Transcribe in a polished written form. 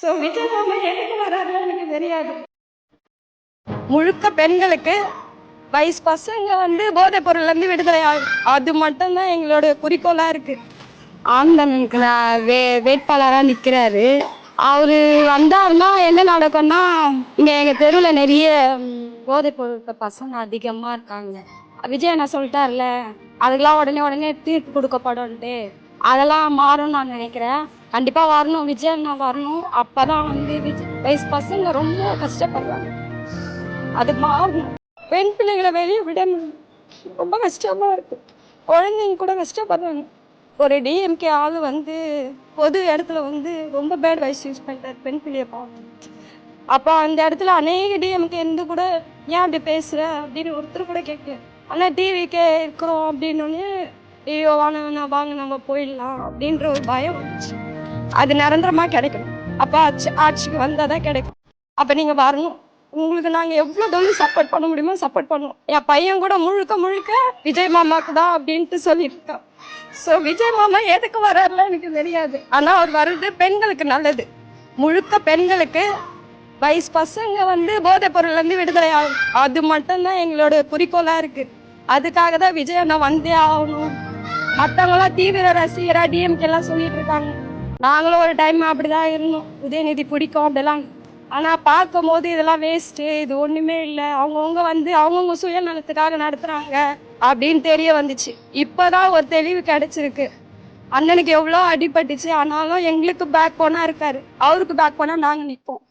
So Vijay மாமா எதுக்கு வராருன்னு எனக்கு தெரியாது. முழுக்க பெண்களுக்கு வயசு பசங்க வந்து போதைப் பொருள்லேருந்து விடுதலை ஆகும், அது மட்டும்தான் எங்களோட குறிக்கோளாக இருக்குது. ஆந்தனுக்கு வேட்பாளராக நிற்கிறாரு. அவரு வந்தாருன்னா என்ன நடக்கும்னா, இங்கே எங்கள் தெருவில் நிறைய போதைப் பொருட்கள் பசங்க அதிகமாக இருக்காங்க. விஜய் என்ன சொல்லிட்டார்ல, அதுக்கெல்லாம் உடனே உடனே தீர்ப்பு கொடுக்கப்படும்ட்டு, அதெல்லாம் மாறும்னு நான் நினைக்கிறேன். கண்டிப்பாக வரணும், விஜய் அண்ணா வரணும். அப்போ தான் வந்து வயசு பசங்க ரொம்ப கஷ்டப்படுறாங்க, அது மாறணும். பெண் பிள்ளைகளை வெளியே விடணும், ரொம்ப கஷ்டமாக இருக்குது. குழந்தைங்க கூட கஷ்டப்படுறாங்க. ஒரு டிஎம்கே ஆள் வந்து பொது இடத்துல வந்து ரொம்ப பேட் வாய்ஸ் யூஸ் பண்ணிட்டார் பெண் பிள்ளையை பார்த்து. அப்போ அந்த இடத்துல அநேக டிஎம்கே இருந்து கூட ஏன் அப்படி பேசுகிற அப்படின்னு ஒருத்தர் கூட கேட்கல. ஆனால் டிவிக்கே இருக்கிறோம் அப்படின்னோடனே ஐயோ வாங்க வாங்க நம்ம போயிடலாம் அப்படின்ற ஒரு பயம் வந்துச்சு. அது நிரந்தரமாக கிடைக்கணும். அப்போ ஆட்சிக்கு வந்தால் தான் கிடைக்கும். அப்போ நீங்கள் வரணும், உங்களுக்கு நாங்கள் எவ்வளோ தூரம் சப்போர்ட் பண்ண முடியுமோ சப்போர்ட் பண்ணுவோம். என் பையன் கூட முழுக்க முழுக்க விஜய் மாமாவுக்கு தான் அப்படின்ட்டு சொல்லியிருக்கான். ஸோ விஜய் மாமா எதுக்கு வர்றாருல எனக்கு தெரியாது. ஆனால் அவர் வர்றது பெண்களுக்கு நல்லது. முழுக்க பெண்களுக்கு வயசு பசங்க வந்து போதைப் பொருள்லேருந்து விடுதலை ஆகும், அது மட்டும்தான் எங்களோட குறிக்கோளாக இருக்குது. அதுக்காக தான் விஜய் அண்ணா வந்தே ஆகணும். மற்றவங்களாம் தீவிர ரசிகரா டிஎம்கேலாம் சொல்லிட்டு இருக்காங்க. நாங்களும் ஒரு டைம் அப்படிதான் இருந்தோம், உதயநிதி பிடிக்கும் அப்படிலாம். ஆனால் பார்க்கும் போது இதெல்லாம் வேஸ்ட்டு, இது ஒன்றுமே இல்லை, அவங்கவுங்க வந்து அவங்கவுங்க சுயநலத்துக்காக நடத்துகிறாங்க அப்படின்னு தெரிய வந்துச்சு. இப்போ தான் ஒரு தெளிவு கிடைச்சிருக்கு. அண்ணனுக்கு எவ்வளோ அடிபட்டுச்சு, ஆனாலும் எங்களுக்கு பேக் போனா இருக்காரு, அவருக்கு பேக் போனால் நாங்கள் நிற்போம்.